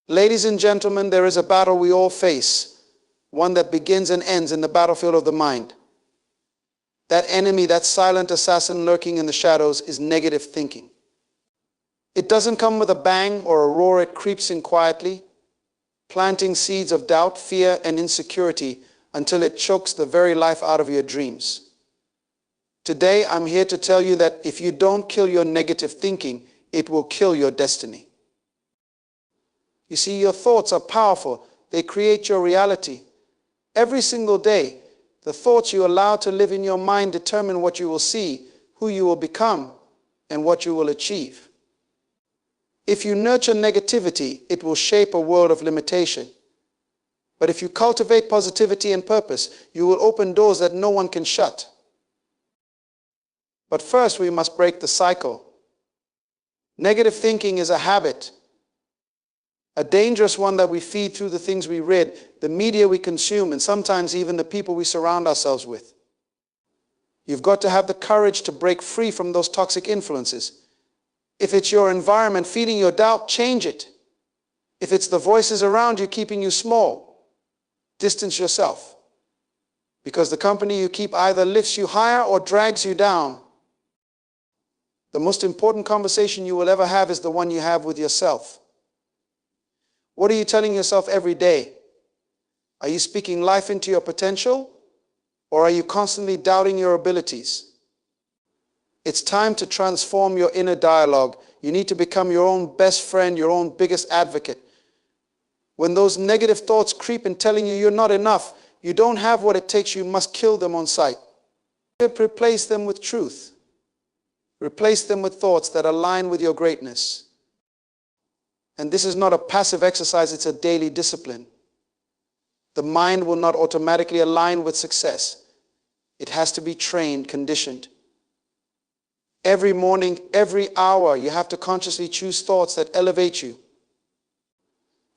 Ladies and gentlemen, there is a battle we all face, one that begins and ends in the battlefield of the mind. That enemy, that silent assassin lurking in the shadows, is negative thinking. It doesn't come with a bang or a roar. It creeps in quietly, planting seeds of doubt, fear, and insecurity until it chokes the very life out of your dreams. Today, I'm here to tell you that if you don't kill your negative thinking, it will kill your destiny. You see, your thoughts are powerful. They create your reality. Every single day, the thoughts you allow to live in your mind determine what you will see, who you will become, and what you will achieve. If you nurture negativity, it will shape a world of limitation. But if you cultivate positivity and purpose, you will open doors that no one can shut. But first, we must break the cycle. Negative thinking is a habit, a dangerous one that we feed through the things we read, the media we consume, and sometimes even the people we surround ourselves with. You've got to have the courage to break free from those toxic influences. If it's your environment feeding your doubt, change it. If it's the voices around you keeping you small, distance yourself. Because the company you keep either lifts you higher or drags you down. The most important conversation you will ever have is the one you have with yourself. What are you telling yourself every day? Are you speaking life into your potential, or are you constantly doubting your abilities? It's time to transform your inner dialogue. You need to become your own best friend, your own biggest advocate. When those negative thoughts creep in telling you you're not enough, you don't have what it takes, you must kill them on sight. Replace them with truth. Replace them with thoughts that align with your greatness. And this is not a passive exercise, it's a daily discipline. The mind will not automatically align with success. It has to be trained, conditioned. Every morning, every hour, you have to consciously choose thoughts that elevate you.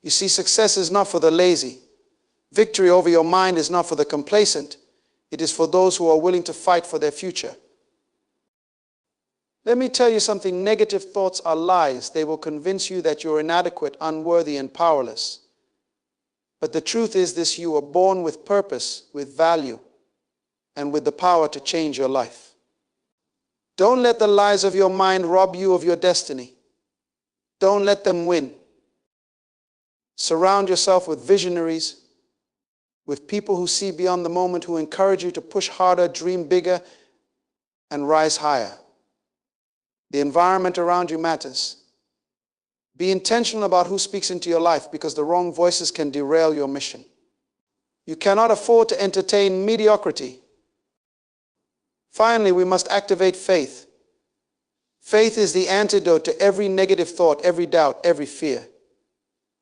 You see, success is not for the lazy. Victory over your mind is not for the complacent. It is for those who are willing to fight for their future. Let me tell you something, negative thoughts are lies. They will convince you that you're inadequate, unworthy, and powerless. But the truth is this: you were born with purpose, with value, and with the power to change your life. Don't let the lies of your mind rob you of your destiny. Don't let them win. Surround yourself with visionaries, with people who see beyond the moment, who encourage you to push harder, dream bigger, and rise higher. The environment around you matters. Be intentional about who speaks into your life, because the wrong voices can derail your mission. You cannot afford to entertain mediocrity. Finally, we must activate faith. Faith is the antidote to every negative thought, every doubt, every fear.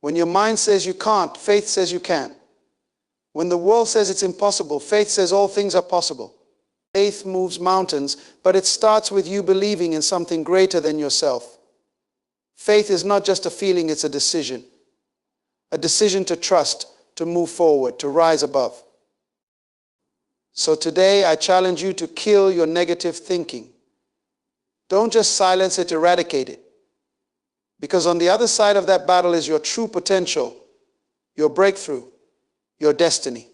When your mind says you can't, faith says you can. When the world says it's impossible, faith says all things are possible. Faith moves mountains, but it starts with you believing in something greater than yourself. Faith is not just a feeling, it's a decision. A decision to trust, to move forward, to rise above. So today, I challenge you to kill your negative thinking. Don't just silence it, eradicate it. Because on the other side of that battle is your true potential, your breakthrough, your destiny.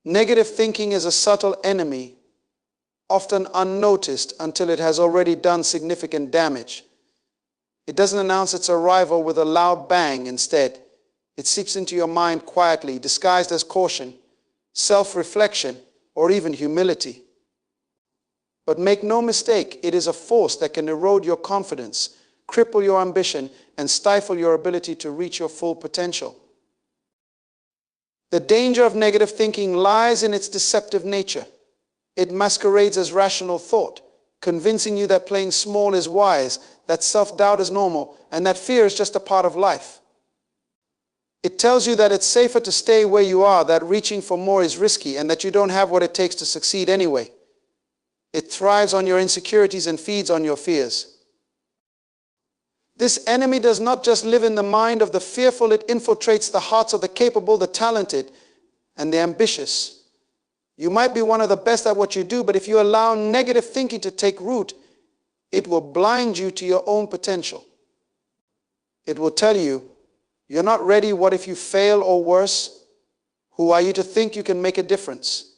Negative thinking is a subtle enemy, often unnoticed until it has already done significant damage. It doesn't announce its arrival with a loud bang. Instead, it seeps into your mind quietly, disguised as caution, self-reflection, or even humility. But make no mistake, it is a force that can erode your confidence, cripple your ambition, and stifle your ability to reach your full potential. The danger of negative thinking lies in its deceptive nature. It masquerades as rational thought, convincing you that playing small is wise, that self-doubt is normal, and that fear is just a part of life. It tells you that it's safer to stay where you are, that reaching for more is risky, and that you don't have what it takes to succeed anyway. It thrives on your insecurities and feeds on your fears. This enemy does not just live in the mind of the fearful, it infiltrates the hearts of the capable, the talented, and the ambitious. You might be one of the best at what you do, but if you allow negative thinking to take root, it will blind you to your own potential. It will tell you, you're not ready. What if you fail, or worse? Who are you to think you can make a difference?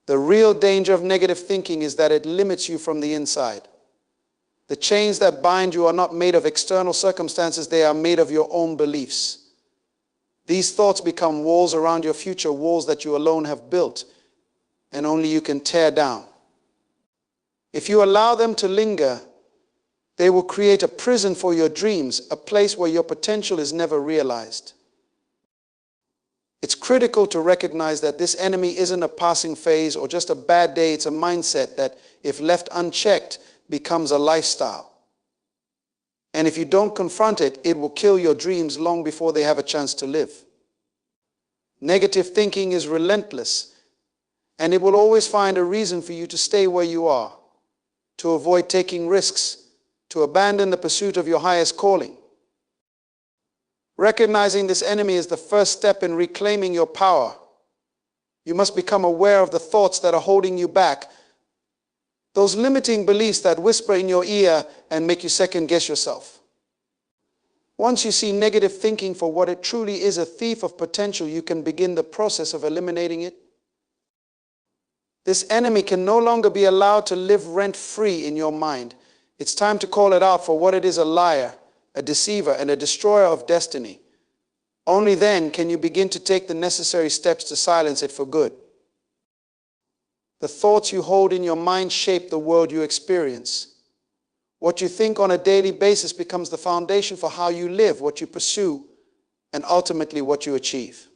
The real danger of negative thinking is that it limits you from the inside. The chains that bind you are not made of external circumstances, they are made of your own beliefs. These thoughts become walls around your future, walls that you alone have built, and only you can tear down. If you allow them to linger, they will create a prison for your dreams, a place where your potential is never realized. It's critical to recognize that this enemy isn't a passing phase or just a bad day. It's a mindset that, if left unchecked, becomes a lifestyle. And if you don't confront it, it will kill your dreams long before they have a chance to live. Negative thinking is relentless, and it will always find a reason for you to stay where you are, to avoid taking risks, to abandon the pursuit of your highest calling. Recognizing this enemy is the first step in reclaiming your power. You must become aware of the thoughts that are holding you back, those limiting beliefs that whisper in your ear and make you second guess yourself. Once you see negative thinking for what it truly is, a thief of potential, you can begin the process of eliminating it. This enemy can no longer be allowed to live rent-free in your mind. It's time to call it out for what it is: a liar, a deceiver, and a destroyer of destiny. Only then can you begin to take the necessary steps to silence it for good. The thoughts you hold in your mind shape the world you experience. What you think on a daily basis becomes the foundation for how you live, what you pursue, and ultimately what you achieve.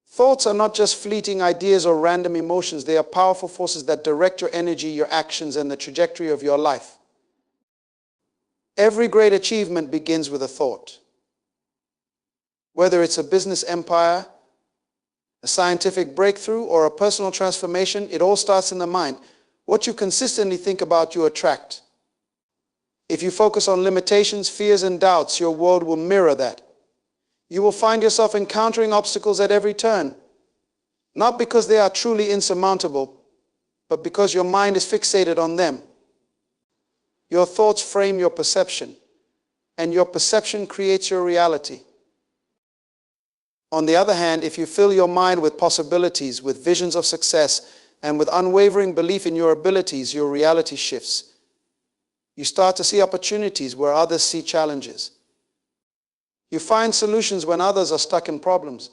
Thoughts are not just fleeting ideas or random emotions. They are powerful forces that direct your energy, your actions, and the trajectory of your life. Every great achievement begins with a thought. Whether it's a business empire, a scientific breakthrough, or a personal transformation, it all starts in the mind. What you consistently think about, you attract. If you focus on limitations, fears, and doubts, your world will mirror that. You will find yourself encountering obstacles at every turn, not because they are truly insurmountable, but because your mind is fixated on them. Your thoughts frame your perception, and your perception creates your reality. On the other hand, if you fill your mind with possibilities, with visions of success, and with unwavering belief in your abilities, your reality shifts. You start to see opportunities where others see challenges. You find solutions when others are stuck in problems.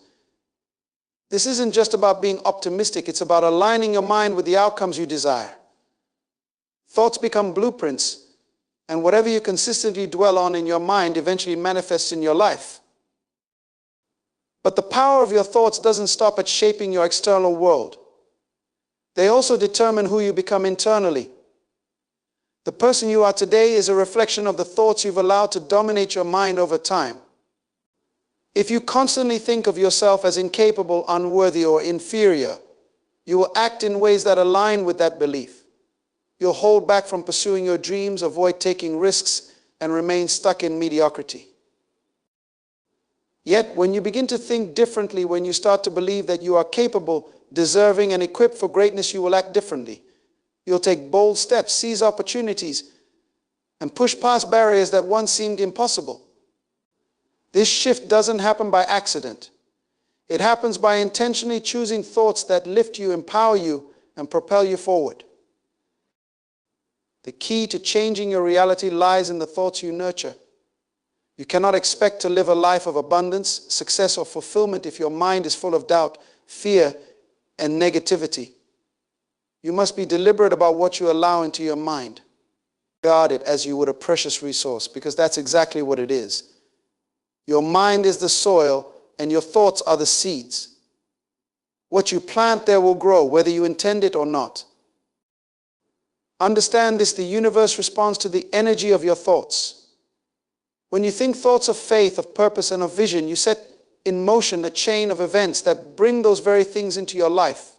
This isn't just about being optimistic, it's about aligning your mind with the outcomes you desire. Thoughts become blueprints, and whatever you consistently dwell on in your mind eventually manifests in your life. But the power of your thoughts doesn't stop at shaping your external world. They also determine who you become internally. The person you are today is a reflection of the thoughts you've allowed to dominate your mind over time. If you constantly think of yourself as incapable, unworthy, or inferior, you will act in ways that align with that belief. You'll hold back from pursuing your dreams, avoid taking risks, and remain stuck in mediocrity. Yet, when you begin to think differently, when you start to believe that you are capable, deserving, and equipped for greatness, you will act differently. You'll take bold steps, seize opportunities, and push past barriers that once seemed impossible. This shift doesn't happen by accident. It happens by intentionally choosing thoughts that lift you, empower you, and propel you forward. The key to changing your reality lies in the thoughts you nurture. You cannot expect to live a life of abundance, success, or fulfillment if your mind is full of doubt, fear, and negativity. You must be deliberate about what you allow into your mind. Guard it as you would a precious resource, because that's exactly what it is. Your mind is the soil, and your thoughts are the seeds. What you plant there will grow, whether you intend it or not. Understand this: the universe responds to the energy of your thoughts. When you think thoughts of faith, of purpose, and of vision, you set in motion a chain of events that bring those very things into your life.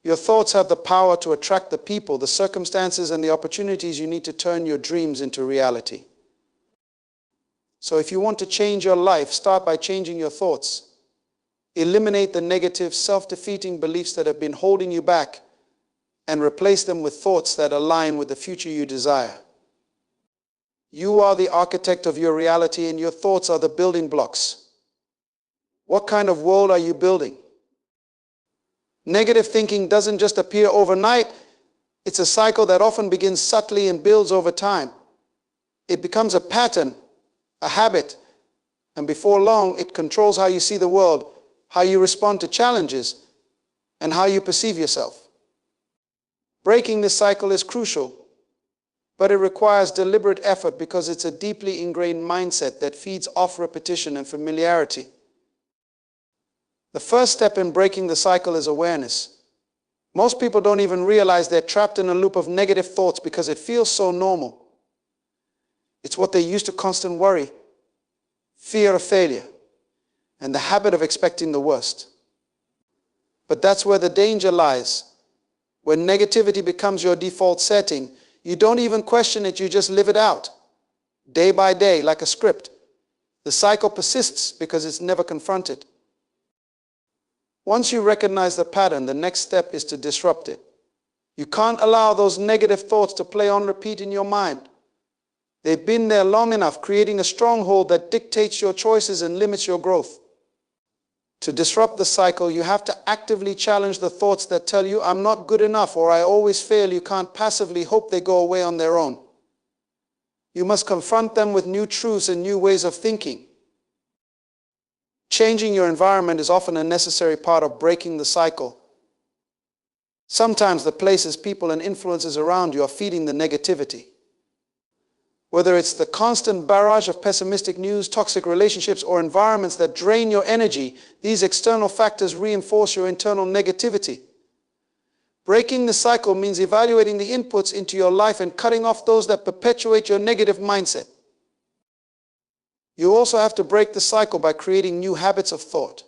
Your thoughts have the power to attract the people, the circumstances, and the opportunities you need to turn your dreams into reality. So if you want to change your life, start by changing your thoughts. Eliminate the negative, self-defeating beliefs that have been holding you back, and replace them with thoughts that align with the future you desire. You are the architect of your reality, and your thoughts are the building blocks. What kind of world are you building? Negative thinking doesn't just appear overnight. It's a cycle that often begins subtly and builds over time. It becomes a pattern, a habit, and before long, it controls how you see the world, how you respond to challenges, and how you perceive yourself. Breaking this cycle is crucial, but it requires deliberate effort because it's a deeply ingrained mindset that feeds off repetition and familiarity. The first step in breaking the cycle is awareness. Most people don't even realize they're trapped in a loop of negative thoughts because it feels so normal. It's what they used to constant worry, fear of failure, and the habit of expecting the worst. But that's where the danger lies. When negativity becomes your default setting, you don't even question it, you just live it out. Day by day, like a script. The cycle persists because it's never confronted. Once you recognize the pattern, the next step is to disrupt it. You can't allow those negative thoughts to play on repeat in your mind. They've been there long enough, creating a stronghold that dictates your choices and limits your growth. To disrupt the cycle, you have to actively challenge the thoughts that tell you, I'm not good enough, or I always fail. You can't passively hope they go away on their own. You must confront them with new truths and new ways of thinking. Changing your environment is often a necessary part of breaking the cycle. Sometimes the places, people, and influences around you are feeding the negativity. Whether it's the constant barrage of pessimistic news, toxic relationships, or environments that drain your energy, these external factors reinforce your internal negativity. Breaking the cycle means evaluating the inputs into your life and cutting off those that perpetuate your negative mindset. You also have to break the cycle by creating new habits of thought.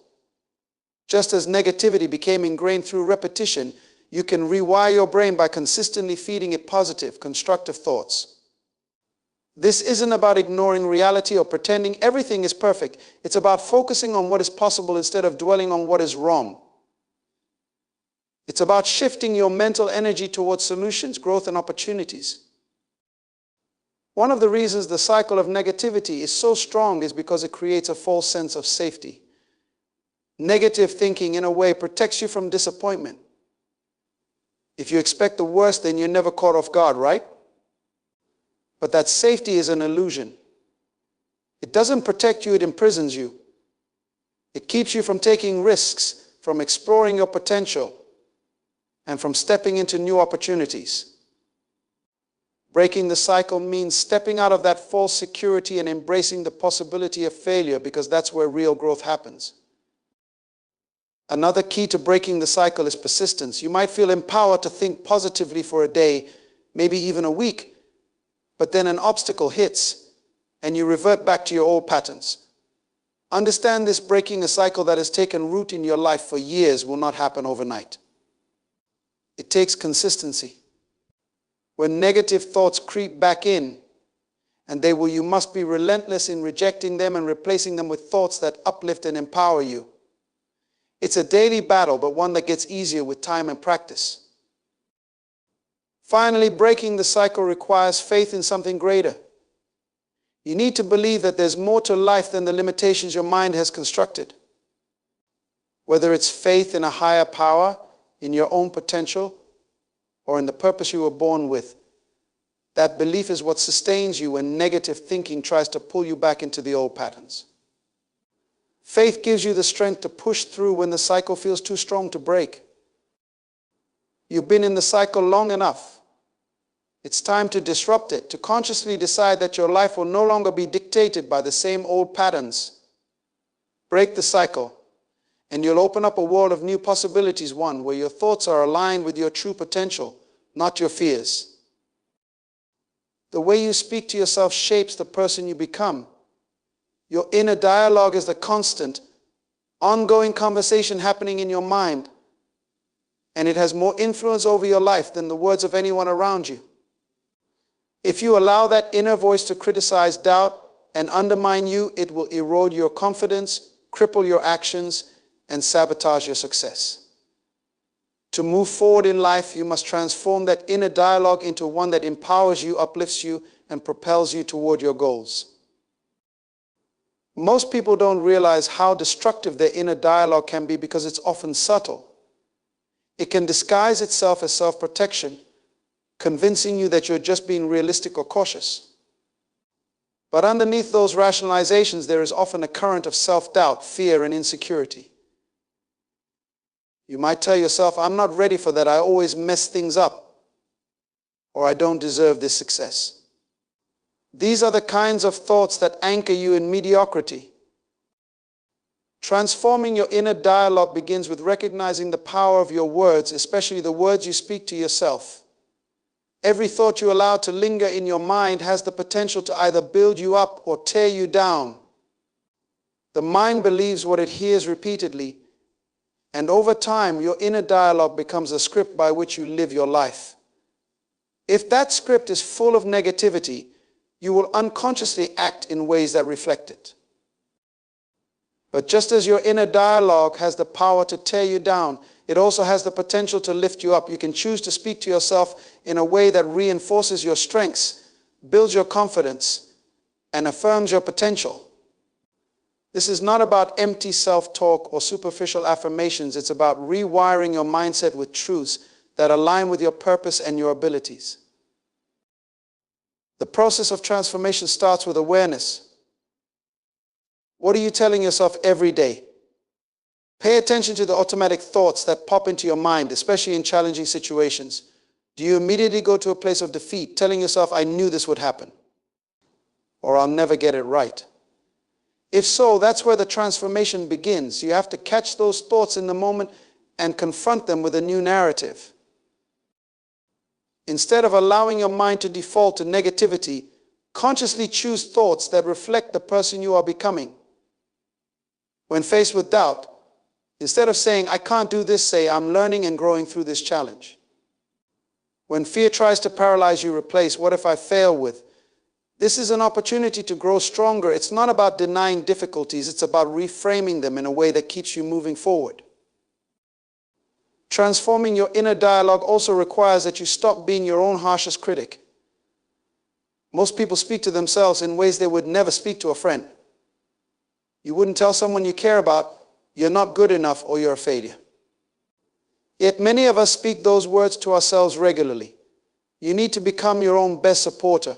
Just as negativity became ingrained through repetition, you can rewire your brain by consistently feeding it positive, constructive thoughts. This isn't about ignoring reality or pretending everything is perfect. It's about focusing on what is possible instead of dwelling on what is wrong. It's about shifting your mental energy towards solutions, growth, and opportunities. One of the reasons the cycle of negativity is so strong is because it creates a false sense of safety. Negative thinking, in a way, protects you from disappointment. If you expect the worst, then you're never caught off guard, right? But that safety is an illusion. It doesn't protect you, it imprisons you. It keeps you from taking risks, from exploring your potential, and from stepping into new opportunities. Breaking the cycle means stepping out of that false security and embracing the possibility of failure, because that's where real growth happens. Another key to breaking the cycle is persistence. You might feel empowered to think positively for a day, maybe even a week, but then an obstacle hits and you revert back to your old patterns. Understand this: breaking a cycle that has taken root in your life for years will not happen overnight. It takes consistency. When negative thoughts creep back in, and you must be relentless in rejecting them and replacing them with thoughts that uplift and empower you. It's a daily battle, but one that gets easier with time and practice. Finally, breaking the cycle requires faith in something greater. You need to believe that there's more to life than the limitations your mind has constructed. Whether it's faith in a higher power, in your own potential, or in the purpose you were born with, that belief is what sustains you when negative thinking tries to pull you back into the old patterns. Faith gives you the strength to push through when the cycle feels too strong to break. You've been in the cycle long enough. It's time to disrupt it, to consciously decide that your life will no longer be dictated by the same old patterns. Break the cycle, and you'll open up a world of new possibilities, one where your thoughts are aligned with your true potential, not your fears. The way you speak to yourself shapes the person you become. Your inner dialogue is the constant, ongoing conversation happening in your mind, and it has more influence over your life than the words of anyone around you. If you allow that inner voice to criticize, doubt, and undermine you, it will erode your confidence, cripple your actions, and sabotage your success. To move forward in life, you must transform that inner dialogue into one that empowers you, uplifts you, and propels you toward your goals. Most people don't realize how destructive their inner dialogue can be because it's often subtle. It can disguise itself as self-protection, convincing you that you're just being realistic or cautious. But underneath those rationalizations, there is often a current of self-doubt, fear, and insecurity. You might tell yourself, I'm not ready for that, I always mess things up, or I don't deserve this success. These are the kinds of thoughts that anchor you in mediocrity. Transforming your inner dialogue begins with recognizing the power of your words, especially the words you speak to yourself. Every thought you allow to linger in your mind has the potential to either build you up or tear you down. The mind believes what it hears repeatedly, and over time, your inner dialogue becomes a script by which you live your life. If that script is full of negativity, you will unconsciously act in ways that reflect it. But just as your inner dialogue has the power to tear you down, it also has the potential to lift you up. You can choose to speak to yourself in a way that reinforces your strengths, builds your confidence, and affirms your potential. This is not about empty self-talk or superficial affirmations. It's about rewiring your mindset with truths that align with your purpose and your abilities. The process of transformation starts with awareness. What are you telling yourself every day? Pay attention to the automatic thoughts that pop into your mind, especially in challenging situations. Do you immediately go to a place of defeat, telling yourself, I knew this would happen, or I'll never get it right? If so, that's where the transformation begins. You have to catch those thoughts in the moment and confront them with a new narrative. Instead of allowing your mind to default to negativity, consciously choose thoughts that reflect the person you are becoming. When faced with doubt, instead of saying, I can't do this, say, I'm learning and growing through this challenge. When fear tries to paralyze you, replace, what if I fail with, this is an opportunity to grow stronger. It's not about denying difficulties, it's about reframing them in a way that keeps you moving forward. Transforming your inner dialogue also requires that you stop being your own harshest critic. Most people speak to themselves in ways they would never speak to a friend. You wouldn't tell someone you care about, you're not good enough or you're a failure. Yet many of us speak those words to ourselves regularly. You need to become your own best supporter.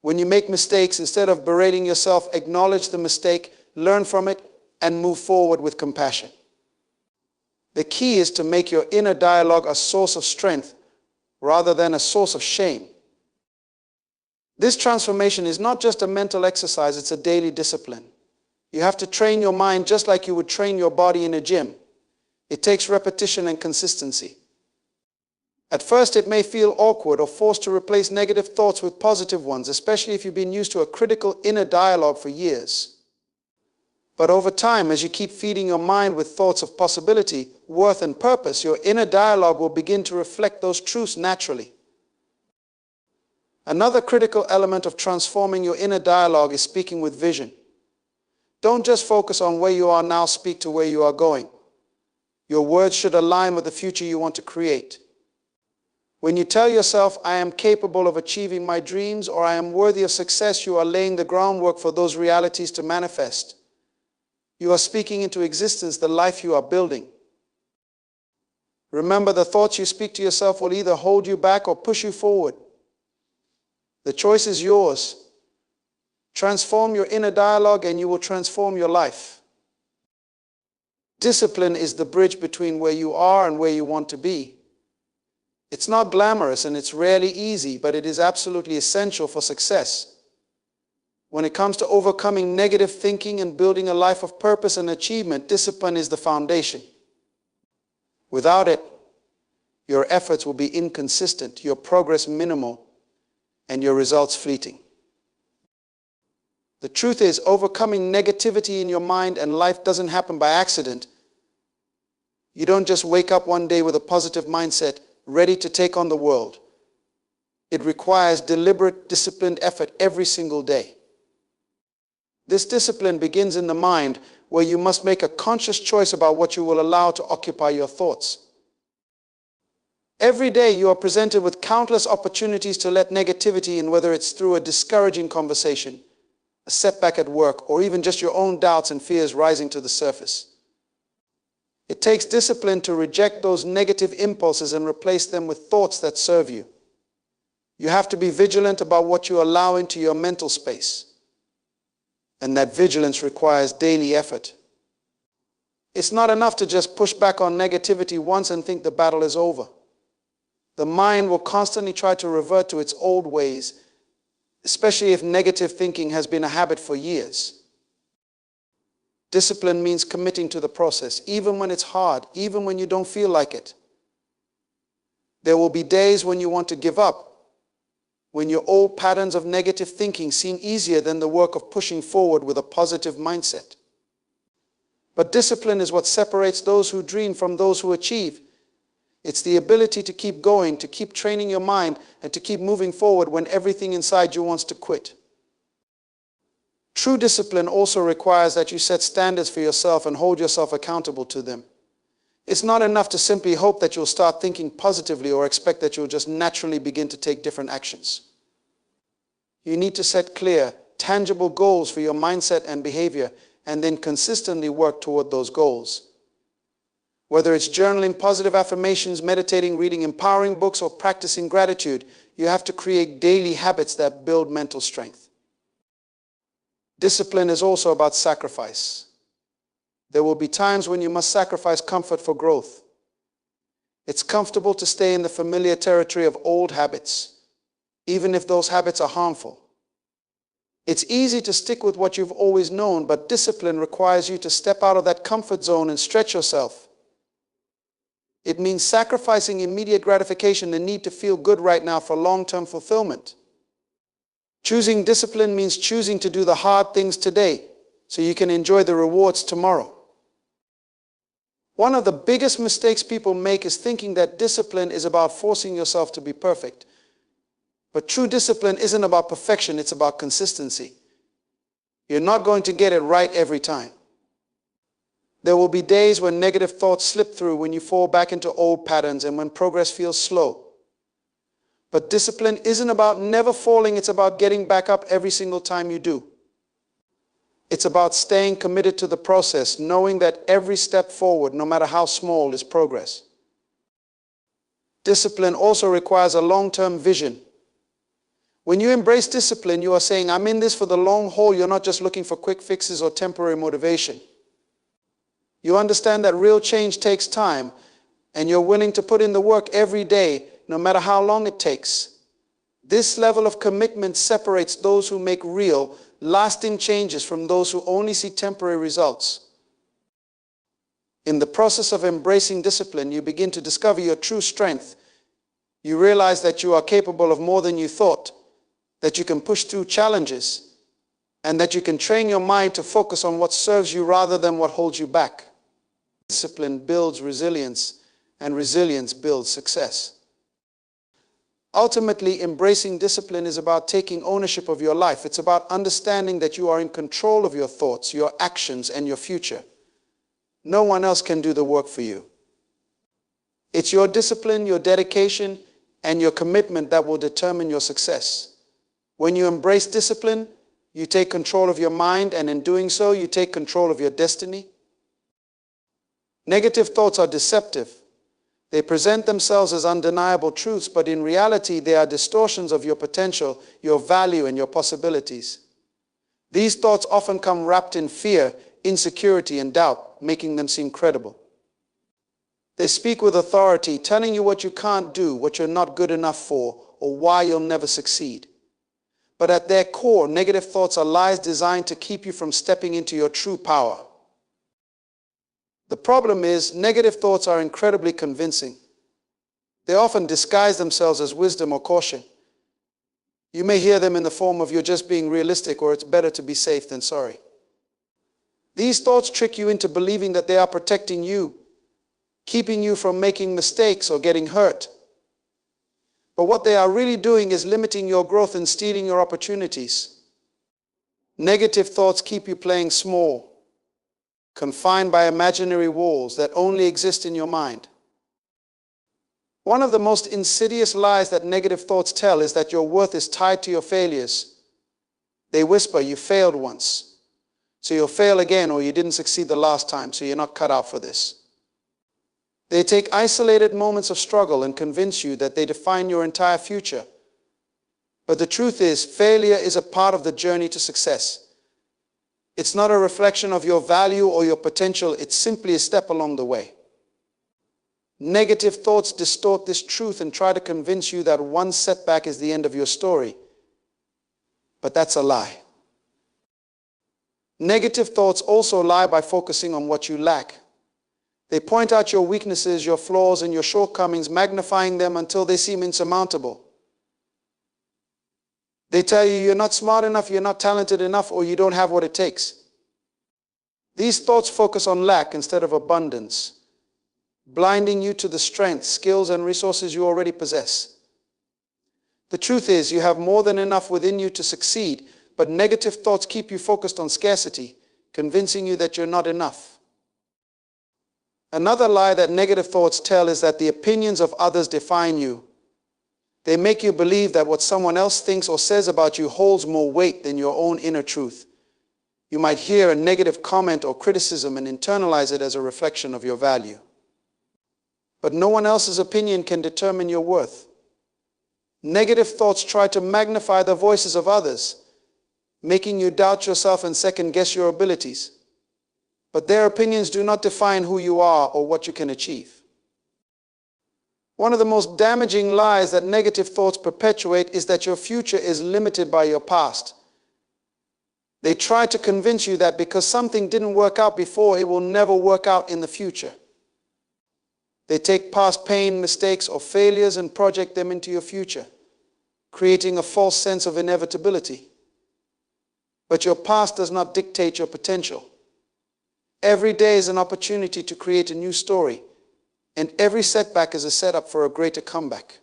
When you make mistakes, instead of berating yourself, acknowledge the mistake, learn from it, and move forward with compassion. The key is to make your inner dialogue a source of strength rather than a source of shame. This transformation is not just a mental exercise, it's a daily discipline. You have to train your mind just like you would train your body in a gym. It takes repetition and consistency. At first, it may feel awkward or forced to replace negative thoughts with positive ones, especially if you've been used to a critical inner dialogue for years. But over time, as you keep feeding your mind with thoughts of possibility, worth, and purpose, your inner dialogue will begin to reflect those truths naturally. Another critical element of transforming your inner dialogue is speaking with vision. Don't just focus on where you are now, speak to where you are going. Your words should align with the future you want to create. When you tell yourself, I am capable of achieving my dreams or I am worthy of success, you are laying the groundwork for those realities to manifest. You are speaking into existence the life you are building. Remember, the thoughts you speak to yourself will either hold you back or push you forward. The choice is yours. Transform your inner dialogue and you will transform your life. Discipline is the bridge between where you are and where you want to be. It's not glamorous and it's rarely easy, but it is absolutely essential for success. When it comes to overcoming negative thinking and building a life of purpose and achievement, discipline is the foundation. Without it, your efforts will be inconsistent, your progress minimal, and your results fleeting. The truth is, overcoming negativity in your mind and life doesn't happen by accident. You don't just wake up one day with a positive mindset, ready to take on the world. It requires deliberate, disciplined effort every single day. This discipline begins in the mind, where you must make a conscious choice about what you will allow to occupy your thoughts. Every day you are presented with countless opportunities to let negativity in, whether it's through a discouraging conversation, a setback at work, or even just your own doubts and fears rising to the surface. It takes discipline to reject those negative impulses and replace them with thoughts that serve you. You have to be vigilant about what you allow into your mental space. And that vigilance requires daily effort. It's not enough to just push back on negativity once and think the battle is over. The mind will constantly try to revert to its old ways, especially if negative thinking has been a habit for years. Discipline means committing to the process, even when it's hard, even when you don't feel like it. There will be days when you want to give up, when your old patterns of negative thinking seem easier than the work of pushing forward with a positive mindset. But discipline is what separates those who dream from those who achieve. It's the ability to keep going, to keep training your mind, and to keep moving forward when everything inside you wants to quit. True discipline also requires that you set standards for yourself and hold yourself accountable to them. It's not enough to simply hope that you'll start thinking positively or expect that you'll just naturally begin to take different actions. You need to set clear, tangible goals for your mindset and behavior, and then consistently work toward those goals. Whether it's journaling positive affirmations, meditating, reading empowering books, or practicing gratitude, you have to create daily habits that build mental strength. Discipline is also about sacrifice. There will be times when you must sacrifice comfort for growth. It's comfortable to stay in the familiar territory of old habits, even if those habits are harmful. It's easy to stick with what you've always known, but discipline requires you to step out of that comfort zone and stretch yourself. It means sacrificing immediate gratification, the need to feel good right now, for long-term fulfillment. Choosing discipline means choosing to do the hard things today so you can enjoy the rewards tomorrow. One of the biggest mistakes people make is thinking that discipline is about forcing yourself to be perfect. But true discipline isn't about perfection, it's about consistency. You're not going to get it right every time. There will be days when negative thoughts slip through, when you fall back into old patterns, and when progress feels slow. But discipline isn't about never falling, it's about getting back up every single time you do. It's about staying committed to the process, knowing that every step forward, no matter how small, is progress. Discipline also requires a long-term vision. When you embrace discipline, you are saying, I'm in this for the long haul. You're not just looking for quick fixes or temporary motivation. You understand that real change takes time, and you're willing to put in the work every day, no matter how long it takes. This level of commitment separates those who make real, lasting changes from those who only see temporary results. In the process of embracing discipline, you begin to discover your true strength. You realize that you are capable of more than you thought, that you can push through challenges, and that you can train your mind to focus on what serves you rather than what holds you back. Discipline builds resilience, and resilience builds success. Ultimately, embracing discipline is about taking ownership of your life. It's about understanding that you are in control of your thoughts, your actions, and your future. No one else can do the work for you. It's your discipline, your dedication, and your commitment that will determine your success. When you embrace discipline, you take control of your mind, and in doing so, you take control of your destiny. Negative thoughts are deceptive. They present themselves as undeniable truths, but in reality, they are distortions of your potential, your value, and your possibilities. These thoughts often come wrapped in fear, insecurity, and doubt, making them seem credible. They speak with authority, telling you what you can't do, what you're not good enough for, or why you'll never succeed. But at their core, negative thoughts are lies designed to keep you from stepping into your true power. The problem is, negative thoughts are incredibly convincing. They often disguise themselves as wisdom or caution. You may hear them in the form of, you're just being realistic, or it's better to be safe than sorry. These thoughts trick you into believing that they are protecting you, keeping you from making mistakes or getting hurt. But what they are really doing is limiting your growth and stealing your opportunities. Negative thoughts keep you playing small, confined by imaginary walls that only exist in your mind. One of the most insidious lies that negative thoughts tell is that your worth is tied to your failures. They whisper, you failed once, so you'll fail again, or you didn't succeed the last time, so you're not cut out for this. They take isolated moments of struggle and convince you that they define your entire future. But the truth is, failure is a part of the journey to success. It's not a reflection of your value or your potential, it's simply a step along the way. Negative thoughts distort this truth and try to convince you that one setback is the end of your story. But that's a lie. Negative thoughts also lie by focusing on what you lack. They point out your weaknesses, your flaws, and your shortcomings, magnifying them until they seem insurmountable. They tell you you're not smart enough, you're not talented enough, or you don't have what it takes. These thoughts focus on lack instead of abundance, blinding you to the strengths, skills, and resources you already possess. The truth is, you have more than enough within you to succeed, but negative thoughts keep you focused on scarcity, convincing you that you're not enough. Another lie that negative thoughts tell is that the opinions of others define you. They make you believe that what someone else thinks or says about you holds more weight than your own inner truth. You might hear a negative comment or criticism and internalize it as a reflection of your value. But no one else's opinion can determine your worth. Negative thoughts try to magnify the voices of others, making you doubt yourself and second-guess your abilities. But their opinions do not define who you are or what you can achieve. One of the most damaging lies that negative thoughts perpetuate is that your future is limited by your past. They try to convince you that because something didn't work out before, it will never work out in the future. They take past pain, mistakes, or failures and project them into your future, creating a false sense of inevitability. But your past does not dictate your potential. Every day is an opportunity to create a new story, and every setback is a setup for a greater comeback.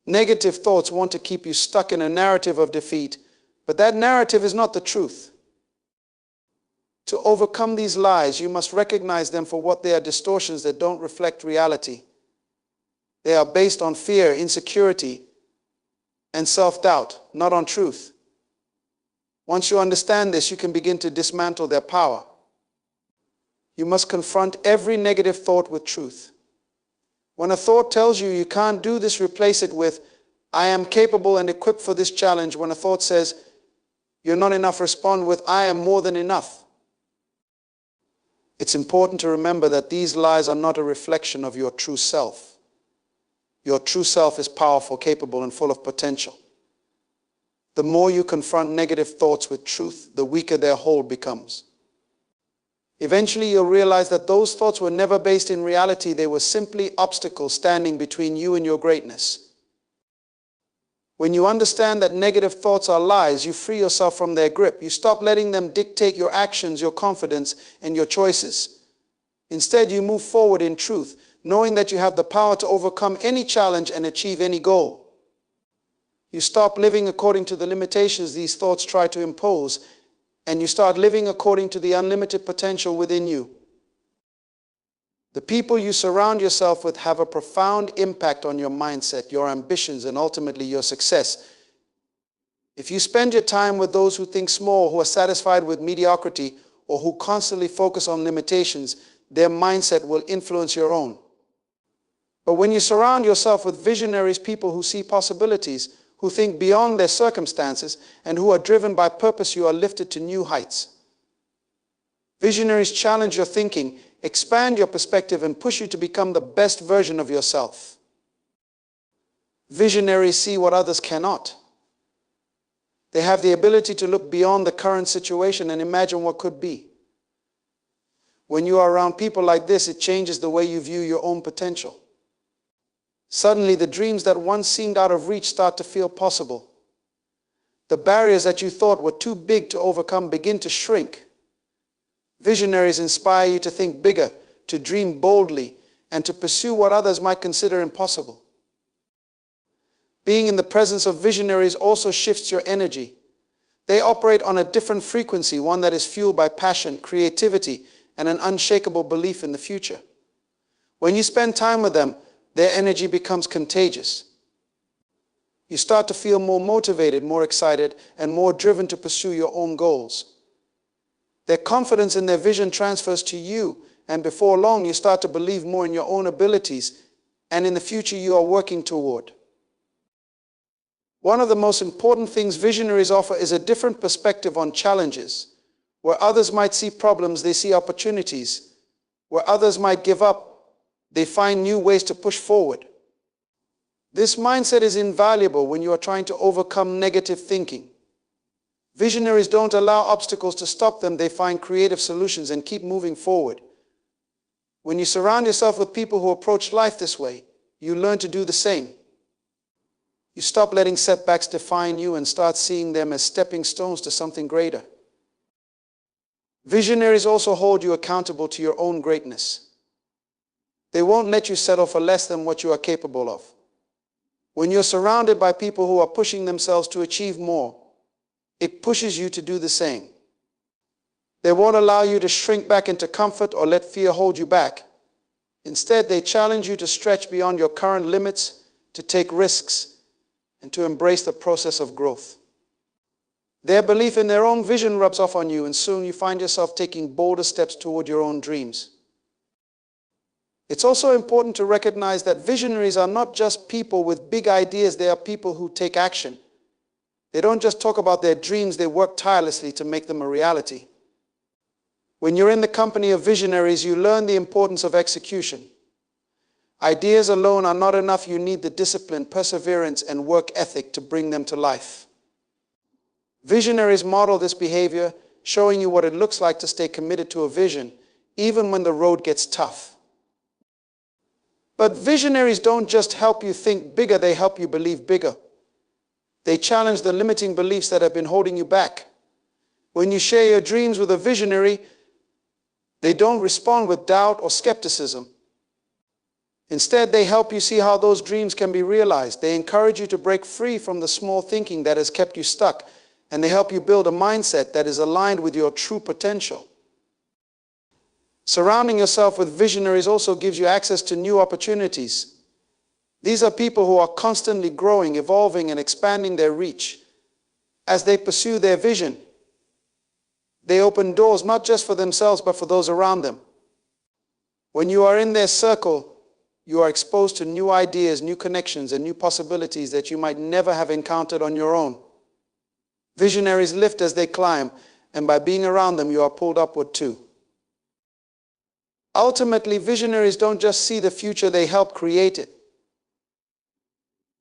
Negative thoughts want to keep you stuck in a narrative of defeat, but that narrative is not the truth. To overcome these lies, you must recognize them for what they are: distortions that don't reflect reality. They are based on fear, insecurity, and self-doubt, not on truth. Once you understand this, you can begin to dismantle their power. You must confront every negative thought with truth. When a thought tells you you can't do this, replace it with, I am capable and equipped for this challenge. When a thought says you're not enough, respond with, I am more than enough. It's important to remember that these lies are not a reflection of your true self. Your true self is powerful, capable, and full of potential. The more you confront negative thoughts with truth, the weaker their hold becomes. Eventually, you'll realize that those thoughts were never based in reality. They were simply obstacles standing between you and your greatness. When you understand that negative thoughts are lies, you free yourself from their grip. You stop letting them dictate your actions, your confidence, and your choices. Instead, you move forward in truth, knowing that you have the power to overcome any challenge and achieve any goal. You stop living according to the limitations these thoughts try to impose, and you start living according to the unlimited potential within you. The people you surround yourself with have a profound impact on your mindset, your ambitions, and ultimately your success. If you spend your time with those who think small, who are satisfied with mediocrity, or who constantly focus on limitations, their mindset will influence your own. But when you surround yourself with visionaries, people who see possibilities, who think beyond their circumstances, and who are driven by purpose, you are lifted to new heights. Visionaries challenge your thinking, expand your perspective, and push you to become the best version of yourself. Visionaries see what others cannot. They have the ability to look beyond the current situation and imagine what could be. When you are around people like this, it changes the way you view your own potential. Suddenly, the dreams that once seemed out of reach start to feel possible. The barriers that you thought were too big to overcome begin to shrink. Visionaries inspire you to think bigger, to dream boldly, and to pursue what others might consider impossible. Being in the presence of visionaries also shifts your energy. They operate on a different frequency, one that is fueled by passion, creativity, and an unshakable belief in the future. When you spend time with them, their energy becomes contagious. You start to feel more motivated, more excited, and more driven to pursue your own goals. Their confidence in their vision transfers to you, and before long you start to believe more in your own abilities and in the future you are working toward. One of the most important things visionaries offer is a different perspective on challenges. Where others might see problems, they see opportunities. Where others might give up, they find new ways to push forward. This mindset is invaluable when you are trying to overcome negative thinking. Visionaries don't allow obstacles to stop them. They find creative solutions and keep moving forward. When you surround yourself with people who approach life this way, you learn to do the same. You stop letting setbacks define you and start seeing them as stepping stones to something greater. Visionaries also hold you accountable to your own greatness. They won't let you settle for less than what you are capable of. When you're surrounded by people who are pushing themselves to achieve more, it pushes you to do the same. They won't allow you to shrink back into comfort or let fear hold you back. Instead, they challenge you to stretch beyond your current limits, to take risks, and to embrace the process of growth. Their belief in their own vision rubs off on you, and soon you find yourself taking bolder steps toward your own dreams. It's also important to recognize that visionaries are not just people with big ideas, they are people who take action. They don't just talk about their dreams, they work tirelessly to make them a reality. When you're in the company of visionaries, you learn the importance of execution. Ideas alone are not enough. You need the discipline, perseverance, and work ethic to bring them to life. Visionaries model this behavior, showing you what it looks like to stay committed to a vision, even when the road gets tough. But visionaries don't just help you think bigger, they help you believe bigger. They challenge the limiting beliefs that have been holding you back. When you share your dreams with a visionary, they don't respond with doubt or skepticism. Instead, they help you see how those dreams can be realized. They encourage you to break free from the small thinking that has kept you stuck, and they help you build a mindset that is aligned with your true potential. Surrounding yourself with visionaries also gives you access to new opportunities. These are people who are constantly growing, evolving, and expanding their reach. As they pursue their vision, they open doors not just for themselves, but for those around them. When you are in their circle, you are exposed to new ideas, new connections, and new possibilities that you might never have encountered on your own. Visionaries lift as they climb, and by being around them, you are pulled upward too. Ultimately, visionaries don't just see the future, they help create it.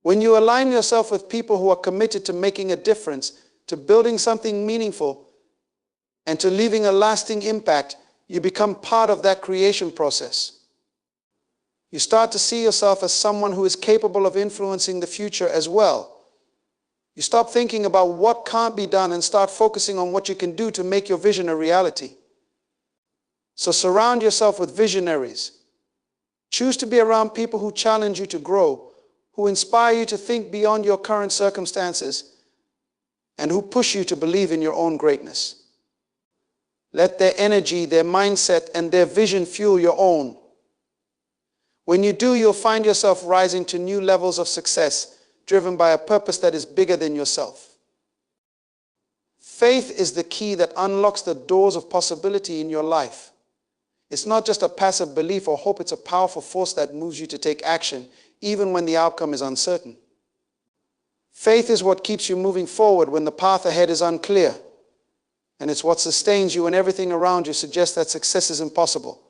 When you align yourself with people who are committed to making a difference, to building something meaningful, and to leaving a lasting impact, you become part of that creation process. You start to see yourself as someone who is capable of influencing the future as well. You stop thinking about what can't be done and start focusing on what you can do to make your vision a reality. So surround yourself with visionaries. Choose to be around people who challenge you to grow, who inspire you to think beyond your current circumstances, and who push you to believe in your own greatness. Let their energy, their mindset, and their vision fuel your own. When you do, you'll find yourself rising to new levels of success, driven by a purpose that is bigger than yourself. Faith is the key that unlocks the doors of possibility in your life. It's not just a passive belief or hope, it's a powerful force that moves you to take action, even when the outcome is uncertain. Faith is what keeps you moving forward when the path ahead is unclear. And it's what sustains you when everything around you suggests that success is impossible.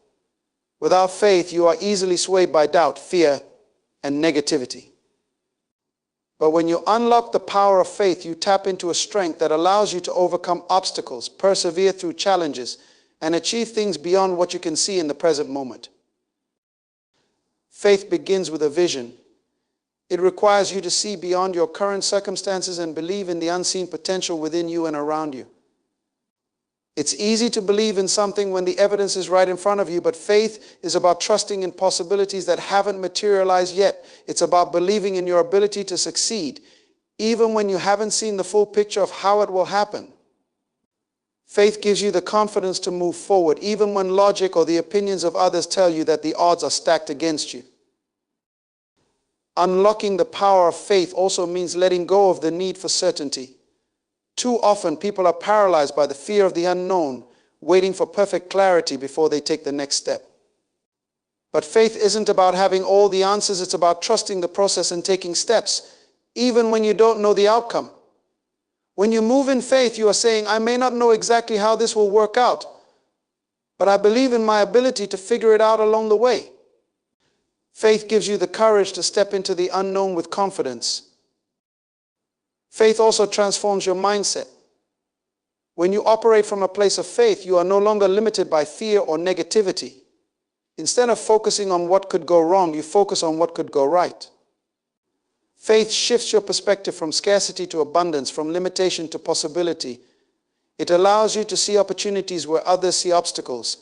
Without faith, you are easily swayed by doubt, fear, and negativity. But when you unlock the power of faith, you tap into a strength that allows you to overcome obstacles, persevere through challenges, and achieve things beyond what you can see in the present moment. Faith begins with a vision. It requires you to see beyond your current circumstances and believe in the unseen potential within you and around you. It's easy to believe in something when the evidence is right in front of you, but faith is about trusting in possibilities that haven't materialized yet. It's about believing in your ability to succeed, even when you haven't seen the full picture of how it will happen. Faith gives you the confidence to move forward, even when logic or the opinions of others tell you that the odds are stacked against you. Unlocking the power of faith also means letting go of the need for certainty. Too often, people are paralyzed by the fear of the unknown, waiting for perfect clarity before they take the next step. But faith isn't about having all the answers, it's about trusting the process and taking steps, even when you don't know the outcome. When you move in faith, you are saying, I may not know exactly how this will work out, but I believe in my ability to figure it out along the way. Faith gives you the courage to step into the unknown with confidence. Faith also transforms your mindset. When you operate from a place of faith, you are no longer limited by fear or negativity. Instead of focusing on what could go wrong, you focus on what could go right. Faith shifts your perspective from scarcity to abundance, from limitation to possibility. It allows you to see opportunities where others see obstacles,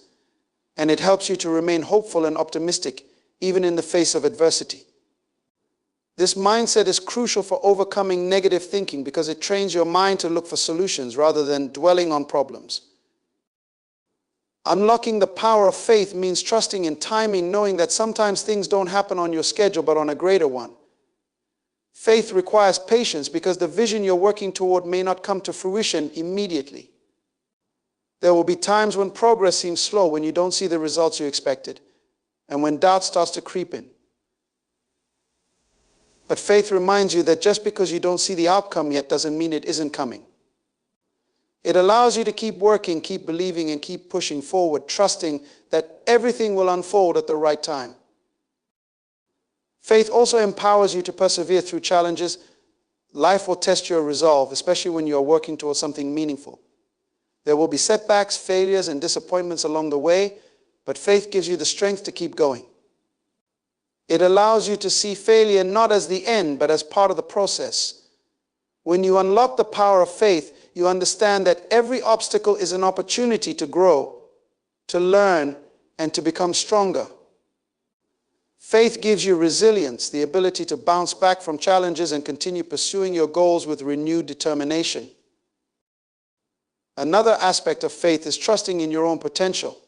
and it helps you to remain hopeful and optimistic, even in the face of adversity. This mindset is crucial for overcoming negative thinking because it trains your mind to look for solutions rather than dwelling on problems. Unlocking the power of faith means trusting in timing, knowing that sometimes things don't happen on your schedule but on a greater one. Faith requires patience because the vision you're working toward may not come to fruition immediately. There will be times when progress seems slow, when you don't see the results you expected, and when doubt starts to creep in. But faith reminds you that just because you don't see the outcome yet doesn't mean it isn't coming. It allows you to keep working, keep believing, and keep pushing forward, trusting that everything will unfold at the right time. Faith also empowers you to persevere through challenges. Life will test your resolve, especially when you are working towards something meaningful. There will be setbacks, failures, and disappointments along the way, but faith gives you the strength to keep going. It allows you to see failure not as the end, but as part of the process. When you unlock the power of faith, you understand that every obstacle is an opportunity to grow, to learn, and to become stronger. Faith gives you resilience, the ability to bounce back from challenges and continue pursuing your goals with renewed determination. Another aspect of faith is trusting in your own potential.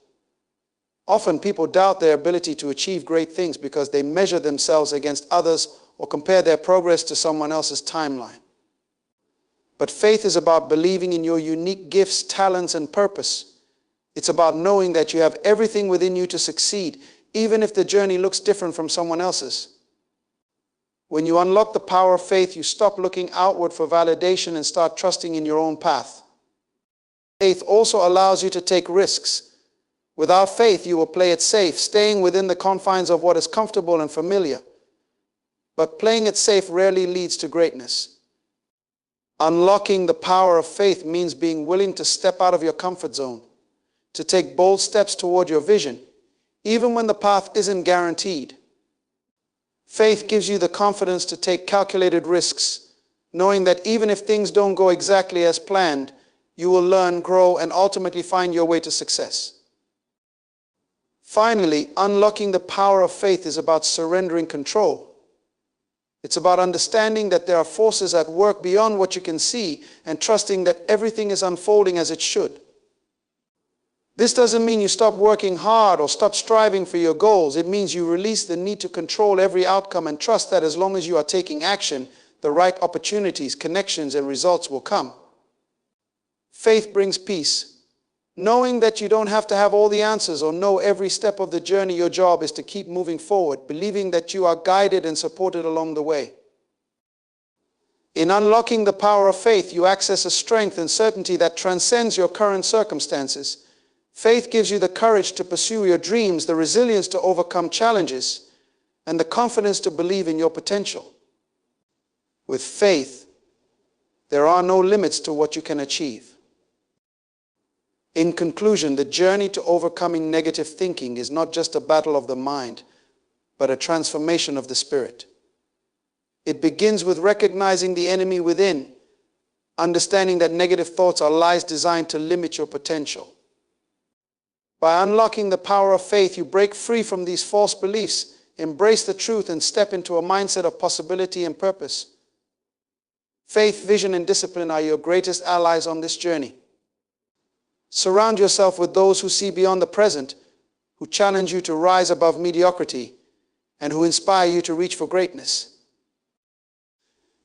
Often people doubt their ability to achieve great things because they measure themselves against others or compare their progress to someone else's timeline. But faith is about believing in your unique gifts, talents, and purpose. It's about knowing that you have everything within you to succeed, even if the journey looks different from someone else's. When you unlock the power of faith, you stop looking outward for validation and start trusting in your own path. Faith also allows you to take risks. Without faith, you will play it safe, staying within the confines of what is comfortable and familiar. But playing it safe rarely leads to greatness. Unlocking the power of faith means being willing to step out of your comfort zone, to take bold steps toward your vision, even when the path isn't guaranteed. Faith gives you the confidence to take calculated risks, knowing that even if things don't go exactly as planned, you will learn, grow, and ultimately find your way to success. Finally, unlocking the power of faith is about surrendering control. It's about understanding that there are forces at work beyond what you can see and trusting that everything is unfolding as it should. This doesn't mean you stop working hard or stop striving for your goals. It means you release the need to control every outcome and trust that as long as you are taking action, the right opportunities, connections, and results will come. Faith brings peace. Knowing that you don't have to have all the answers or know every step of the journey, your job is to keep moving forward, believing that you are guided and supported along the way. In unlocking the power of faith, you access a strength and certainty that transcends your current circumstances. Faith gives you the courage to pursue your dreams, the resilience to overcome challenges, and the confidence to believe in your potential. With faith, there are no limits to what you can achieve. In conclusion, the journey to overcoming negative thinking is not just a battle of the mind, but a transformation of the spirit. It begins with recognizing the enemy within, understanding that negative thoughts are lies designed to limit your potential. By unlocking the power of faith, you break free from these false beliefs, embrace the truth, and step into a mindset of possibility and purpose. Faith, vision, and discipline are your greatest allies on this journey. Surround yourself with those who see beyond the present, who challenge you to rise above mediocrity, and who inspire you to reach for greatness.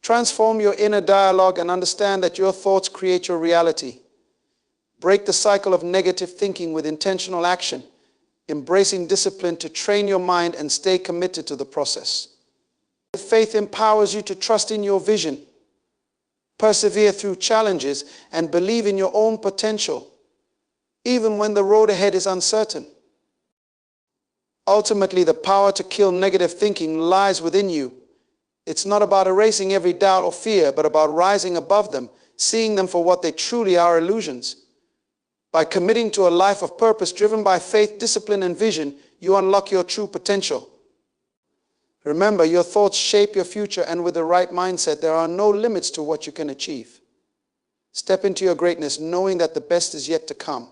Transform your inner dialogue and understand that your thoughts create your reality. Break the cycle of negative thinking with intentional action, embracing discipline to train your mind and stay committed to the process. Faith empowers you to trust in your vision, persevere through challenges, and believe in your own potential, even when the road ahead is uncertain. Ultimately, the power to kill negative thinking lies within you. It's not about erasing every doubt or fear, but about rising above them, seeing them for what they truly are, illusions. By committing to a life of purpose driven by faith, discipline, and vision, you unlock your true potential. Remember, your thoughts shape your future, and with the right mindset, there are no limits to what you can achieve. Step into your greatness knowing that the best is yet to come.